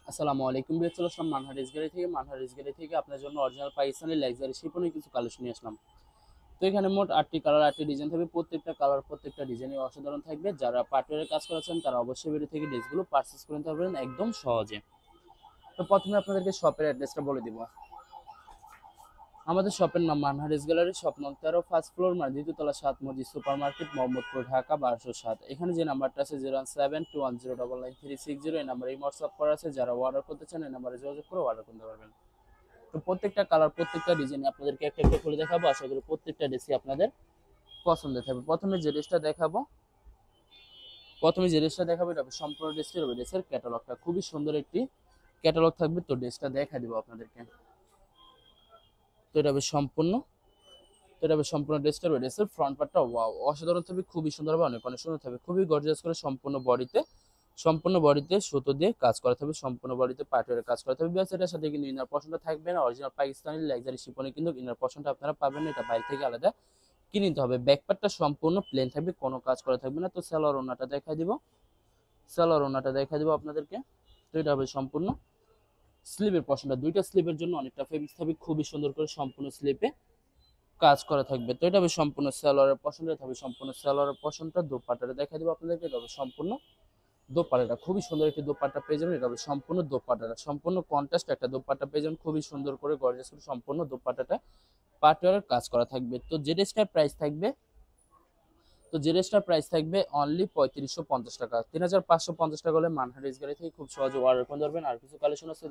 আসসালামু আলাইকুম বিয়ার, চলে আসলাম মানহার রিস গ্যালারি থেকে আপনার জন্য অরিজিনাল পাকিস্তানি লাক্সারি শিপনের কিছু কালেকশন নিয়ে আসলাম। তো এখানে মোট 8টি কালার 8টি ডিজাইন থাকবে। প্রত্যেকটা কালার প্রত্যেকটা ডিজাইনই অসাধারণ থাকবে। যারা পার্টিওয়ারের কাজ করেছেন তারা অবশ্যই ভিডিও থেকে ড্রেসগুলো পারচেস করে নিতে পারবেন একদম সহজে। তো প্রথমে আপনাদেরকে শপের অ্যাড্রেসটা বলে দিব। আমাদের শপের নাম মানহার রিস গ্যালারি, শপ নং 13, ফার্স্ট ফ্লোর, দ্বিতীয়তলা, 7 মসজিদ সুপার মার্কেট, মোহাম্মদপুর, ঢাকা 1207। এখানে যে নাম্বারটা আছে 01721099360, এই নাম্বারে হোয়াটসঅ্যাপ করা আছে। যারা অর্ডার করতে চান এই নাম্বারে যোগাযোগ করে অর্ডার করতে পারবেন। তো প্রত্যেকটা কালার প্রত্যেকটা ডিজাইন আপনাদেরকে একটা একটা খুলে দেখাবো। আশা করি প্রত্যেকটা ড্রেসই আপনাদের পছন্দের থাকবে। প্রথমে যে ড্রেসটা দেখাবো এটা সম্পূর্ণ ড্রেসের হবে ড্রেসের ক্যাটালগটা খুবই সুন্দর একটি ক্যাটালগ থাকবে। তো ড্রেসটা দেখা দিব আপনাদেরকে। তো এটা হবে সম্পূর্ণ তো এটা হবে সম্পূর্ণ ড্রেসটার ড্রেসের ফ্রন্ট পার্টটা ওয়াও অসাধারণ থাকবে, খুবই সুন্দর হবে, অনেক অনেক সুন্দর থাকবে, খুবই গর্জিয়াস করে সম্পূর্ণ বডিতে সুতো দিয়ে কাজ করা থাকবে, সম্পূর্ণ বডিতে পাটওয়ারের কাজ করা থাকবে। ব্যাস এটার সাথে কিন্তু ইনার পশনটা থাকবে না। অরিজিনাল পাকিস্তানি লাক্সারি শিপনে কিন্তু ইনার পশনটা আপনারা পাবেন না, এটা বাইরে থেকে আলাদা কিনে নিতে হবে। ব্যাক পার্টটা সম্পূর্ণ প্লেন থাকবে, কোনো কাজ করা থাকবে না। তো সালোয়ার ওন্নাটা দেখা দিব আপনাদেরকে। তো এটা হবে সম্পূর্ণ স্লিভের পশনটা, দুইটা স্লিভের জন্য অনেকটা ফেব্রিক থাকবে, খুবই সুন্দর করে সম্পূর্ণ স্লিপে কাজ করা থাকবে। তো এটা হবে সম্পূর্ণ সালোয়ারের পশনটা, এটা হবে সম্পূর্ণ সালোয়ারের পশনটা। দোপাট্টাটা দেখা দিব আপনাদেরকে। এটা হবে সম্পূর্ণ দোপাট্টাটা, খুবই সুন্দর একটি দোপাট্টা পেয়ে যাবেন। এটা হবে সম্পূর্ণ দোপাট্টাটা, সম্পূর্ণ কন্ট্রাস্ট একটা দোপাট্টা পেয়ে যাবেন, খুবই সুন্দর করে গর্জিয়াস করে সম্পূর্ণ দোপাট্টাটা পাটওয়ারের কাজ করা থাকবে। তো যে ড্রেসটার প্রাইস থাকবে অনলি 3550 টাকা, 3550 টাকা হলে মানহার রিস গ্যালারি থেকে খুব সহজে অর্ডার করতে পারবেন। আর কিছু কালেকশন আছে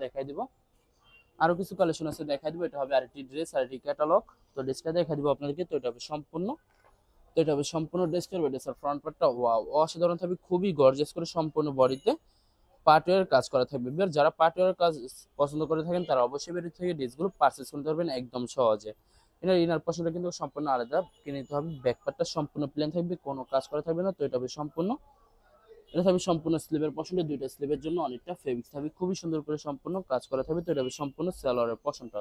দেখাই দিব। এটা হবে আরেকটি ড্রেস, আরেকটি ক্যাটালগ। তো ড্রেসটা দেখাই দিব আপনাদেরকে। তো এটা হবে সম্পূর্ণ ড্রেসটার ফ্রন্ট পার্টটা ওয়াও অসাধারণ থাকবে, খুবই গর্জিয়াস করে সম্পূর্ণ বডিতে পার্টওয়ার কাজ করা থাকবে। এবার যারা পার্টওয়ার কাজ পছন্দ করে থাকেন তারা অবশ্যই বেরিয়ে থেকে ড্রেসগুলো পারচেস করতে পারবেন একদম সহজে। ইনার পছন্দ কিন্তু সম্পূর্ণ আলাদা কিনে নিতে হবে। ব্যাক পার্টটা সম্পূর্ণ প্লেন থাকবে, কোনো কাজ করা থাকবে না। তো এটা হবে সম্পূর্ণ স্লিভের পছন্দ, দুইটা স্লিভের জন্য অনেকটা ফেব্রিক থাকবে, খুবই সুন্দর করে সম্পূর্ণ কাজ করা থাকবে। তো এটা হবে সম্পূর্ণ সালোয়ারের পছন্দটা,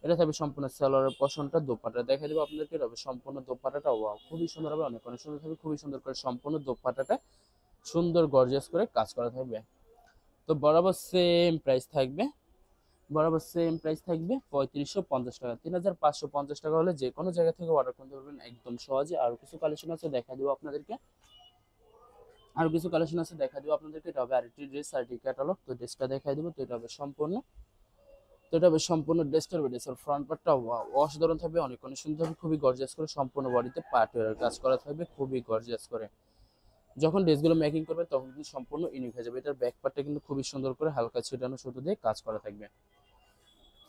এটা থাকবে সম্পূর্ণ সালোয়ারের পশনটা। দোপাট্টা দেখা দেবো আপনাদেরকে। এটা হবে সম্পূর্ণ দোপাট্টাটা ওয়াও খুবই সুন্দর হবে, অনেক অনেক সুন্দর থাকবে, খুবই সুন্দর করে সম্পূর্ণ দোপাট্টাটা সুন্দর গর্জিয়াস করে কাজ করা থাকবে। তো বরাবর সেম প্রাইস থাকবে 3550 টাকা, 3550 টাকা হলে যে কোনো জায়গা থেকে অর্ডার করতে পারবেন একদম সহজে। আরো কিছু কালেকশন আছে দেখা দিব আপনাদেরকে। এটা হবে আরেকটি ড্রেস, আরেকটি ক্যাটালগ। তো ড্রেসটা দেখাই দিব। তো এটা হবে সম্পূর্ণ ড্রেসটার ফ্রন্ট পার্টটা অসাধারণ থাকবে, অনেক অনেক সুন্দর থাকবে, খুবই গর্জিয়াস করে সম্পূর্ণ বডিতে পার্টওয়ারের কাজ করা থাকবে, খুবই গর্জিয়াস করে। যখন ড্রেসগুলো মেকিং করবে তখন কিন্তু সম্পূর্ণ ইউনিক হয়ে যাবে। এটার ব্যাক পার্টটা কিন্তু খুবই সুন্দর করে হালকা ছিটানো সুতো দিয়ে কাজ করা থাকবে।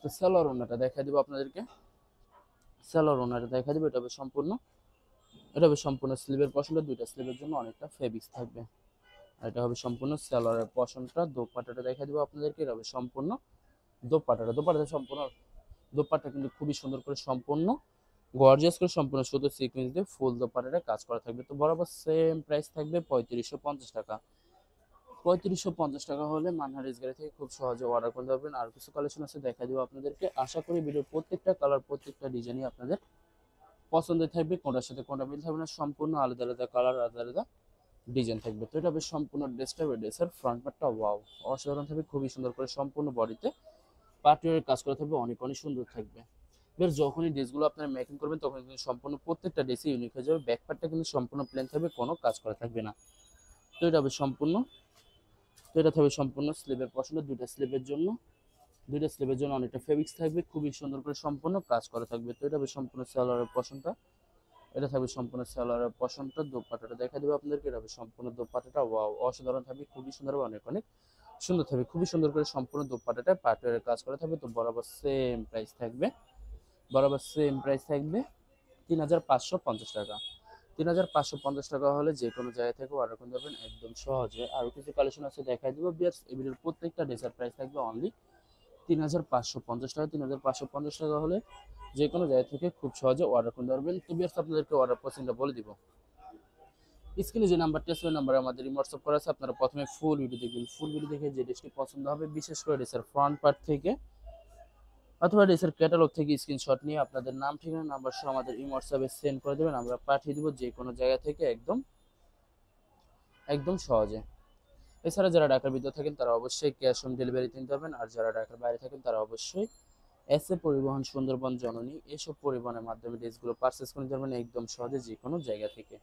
তো সালোয়ার ওন্নাটা দেখা দিব আপনাদেরকে। এটা হবে সম্পূর্ণ স্লিভের পশনটা, দুইটা স্লিভের জন্য অনেকটা ফেব্রিক্স থাকবে। আর এটা হবে সম্পূর্ণ সালোয়ারের পশনটা। দোপাট্টাটা দেখা দিব আপনাদেরকে। এটা হবে সম্পূর্ণ দোপাট্টা কিন্তু খুবই সুন্দর করে সম্পূর্ণ গর্জিয়াস করে সম্পূর্ণ সুতো সিকোয়েন্স দিয়ে ফুল দোপাট্টাটা কাজ করা থাকবে। তো বরাবর সেম প্রাইস থাকবে 3550 টাকা। 3550 টাকা হলে মানহার রিসগারি থেকে খুব সহজে অর্ডার করতে পারবেন। আর কিছু কালেকশন আছে দেখা দিব আপনাদেরকে। আশা করি ভিডিওর প্রত্যেকটা কালার প্রত্যেকটা ডিজাইনই আপনাদের পছন্দের থাকবে, কোনটার সাথে কোনটা মিল থাকবে না, সম্পূর্ণ আলাদা আলাদা কালার আলাদা আলাদা ডিজাইন থাকবে। তো এটা হবে সম্পূর্ণ ড্রেসের ফ্রন্ট পার্টটা ওয়াও অসাধারণ থাকবে, খুবই সুন্দর করে সম্পূর্ণ বডিতে পার্টিওয়ারের কাজ করা থাকবে, অনেক অনেক সুন্দর থাকবে। এবার যখনই ড্রেসগুলো আপনারা মেকিং করবেন তখন কিন্তু সম্পূর্ণ প্রত্যেকটা ড্রেসই ইউনিক হয়ে যাবে। ব্যাক পার্টটা কিন্তু সম্পূর্ণ প্লেন থাকবে, কোনো কাজ করা থাকবে না। তো এটা হবে সম্পূর্ণ তো এটা থাকবে সম্পূর্ণ স্লিভের পছন্দ, দুইটা স্লিভের জন্য অনেকটা ফেব্রিক্স থাকবে, খুবই সুন্দর করে সম্পূর্ণ কাজ করা থাকবে। তো এটা হবে সম্পূর্ণ সালোয়ারের পশনটা, এটা থাকবে সম্পূর্ণ সালোয়ারের পশনটা। দোপাট্টাটা দেখা দেবে আপনাদেরকে। এটা হবে সম্পূর্ণ দোপাট্টাটা ওয়াও অসাধারণ থাকবে, খুবই সুন্দর হবে, অনেক অনেক সুন্দর থাকবে, খুবই সুন্দর করে সম্পূর্ণ দোপাট্টাটা পাটওয়ারের কাজ করা থাকবে। তো বরাবর সেম প্রাইস থাকবে 3550 টাকা। 3550 টাকা হলে যে কোনো জায়গা থেকে অর্ডার করতে পারবেন একদম সহজে। আরো কিছু কালেকশন আছে দেখাই দিব বিয়ার্স। এই ভিডিওর প্রত্যেকটা ড্রেসের প্রাইস থাকবে অনলি 3550 টাকা। 3550 টাকা হলে যে কোনো জায়গা থেকে খুব সহজে অর্ডার করতে পারবেন। তো বিয়ার্স আপনাদেরকে অর্ডার প্রসেসিংটা বলে দিব। স্ক্রিনে যে নাম্বারটি আছে ওই নাম্বারে আমাদের হোয়াটসঅ্যাপ করা আছে। আপনারা প্রথমে ফুল ভিডিও দেখবেন, ফুল ভিডিও দেখে যে ড্রেসটি পছন্দ হবে, বিশেষ করে ড্রেসের ফ্রন্ট পার্ট থেকে অথবা ড্রেসের ক্যাটালগ থেকে স্ক্রিনশট নিয়ে আপনাদের নাম, ঠিকানা, নাম্বার সহ আমাদের হোয়াটসঅ্যাপে সেন্ড করে দেবেন। আমরা পাঠিয়ে দেবো যে কোনো জায়গা থেকে একদম একদম সহজে। এছাড়া যারা ঢাকার ভিতরে থাকেন তারা অবশ্যই ক্যাশ অন ডেলিভারি নিতে পারবেন, আর যারা ঢাকার বাইরে থাকেন তারা অবশ্যই এসএ পরিবহন, সুন্দরবন, জননী এসব পরিবহনের মাধ্যমে ড্রেসগুলো পারচেস করে নিতে পারবেন একদম সহজে যে কোনো জায়গা থেকে।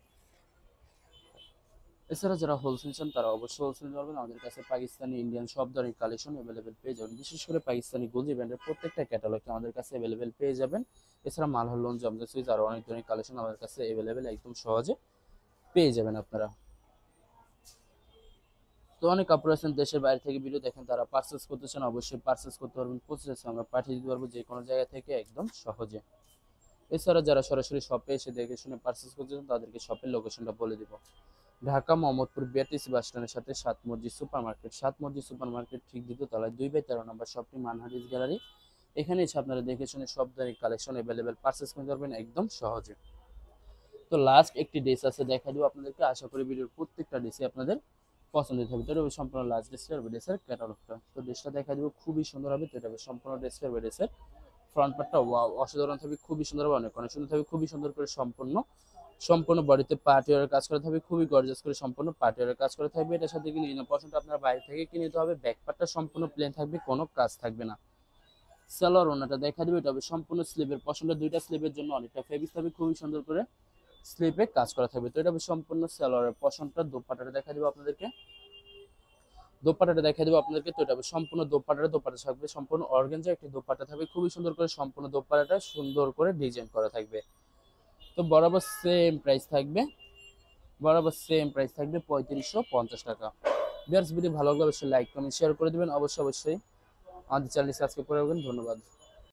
এছাড়া যারা হোলসেল চান তারা অবশ্যই হোলসেল পাবেন। আমাদের কাছে পাকিস্তানি, ইন্ডিয়ান সব ধরনের কালেকশন অ্যাভেলেবেল পেয়ে যাবেন। বিশেষ করে পাকিস্তানি গুজি ব্র্যান্ডের প্রত্যেকটা ক্যাটালগ আমাদের কাছে অ্যাভেলেবেল পেয়ে যাবেন। এছাড়া মালহার জমজা সুইচ আরও অনেক ধরনের কালেকশন আমাদের কাছে অ্যাভেলেবেল একদম সহজে পেয়ে যাবেন আপনারা। তো অনেক কাপড় আছেন দেশের বাইরে থেকে ভিডিও দেখেন, তারা পারচেস করতে চান অবশ্যই পারচেস করতে পারবেন। প্রসেস আমরা পাঠিয়ে দিতে পারবো যে কোনো জায়গা থেকে একদম সহজে। এছাড়া যারা সরাসরি শপে এসে দেখে শুনে পারচেস করতে চান তাদেরকে শপের লোকেশনটা বলে দিব। ঢাকা মোহাম্মদপুর বিআরটিসি বাস স্ট্যান্ডের সাথে সাত মসজিদ সুপার মার্কেট, সাত মসজিদ সুপার মার্কেট ঠিক দ্বিতীয় তলায় 2/13 নম্বর শপটি মানহারিস গ্যালারি। এখানে এসে আপনারা দেখে শুনে সব ধরনের কালেকশন অ্যাভেলেবেল পারচেস করতে পারবেন একদম সহজে। তো লাস্ট একটি ড্রেস আছে দেখা দিব আপনাদেরকে, আশা করি ভিডিওর প্রত্যেকটা ড্রেসই আপনাদের পছন্দ হবে। তো এটা হবে সম্পূর্ণ লাস্ট ড্রেসটা হবে ড্রেসের ক্যাটালগটা। তো ড্রেসটা দেখা দিব খুবই সুন্দর হবে। তো এটা হবে সম্পূর্ণ ড্রেসটা হবে ড্রেসের ফ্রন্ট পার্টটা ওয়াও অসাধারণ থাকবে, খুবই সুন্দর হবে, অনেক অনেক সুন্দর থাকবে, খুবই সুন্দর করে সম্পূর্ণ সম্পূর্ণ বডিতে পার্টিওয়ারের কাজ করা থাকবে, খুবই গর্জাস করে সম্পূর্ণ পার্টিওয়ারের কাজ করা থাকবে। এটার সাথে কিন্তু ইনার পশনটা আপনার বাইরে থেকে কিনে নিতে হবে। ব্যাক পার্টটা সম্পূর্ণ প্লেন থাকবে, কোনো কাজ থাকবে না। সালোয়ার ওনাটা দেখা দিবে, এটা হবে সম্পূর্ণ স্লিভের পশনটা দুইটা স্লিভের জন্য অনেকটা ফেব্রিক থাকবে, খুবই সুন্দর করে স্লিভে কাজ করা থাকবে। তো এটা হবে সম্পূর্ণ সালোয়ারের পশনটা। দোপাট্টাটা দেখা দিব আপনাদেরকে, দোপাট্টাটা দেখা দিব আপনাদেরকে। তো এটা হবে সম্পূর্ণ দোপাট্টা থাকবে সম্পূর্ণ অর্গানজা একটি দোপাট্টা থাকবে, খুবই সুন্দর করে সম্পূর্ণ দোপাট্টাটা সুন্দর করে ডিজাইন করা থাকবে। তো বরাবর সেম প্রাইস থাকবে, বরাবর সেম প্রাইস থাকবে 3550 টাকা। ভিউয়ার্স ভিডিও ভালো লাগলে অবশ্যই লাইক কমেন্ট শেয়ার করে দিবেন, অবশ্যই আমাদের চ্যানেল সাবস্ক্রাইব করে রাখবেন। ধন্যবাদ।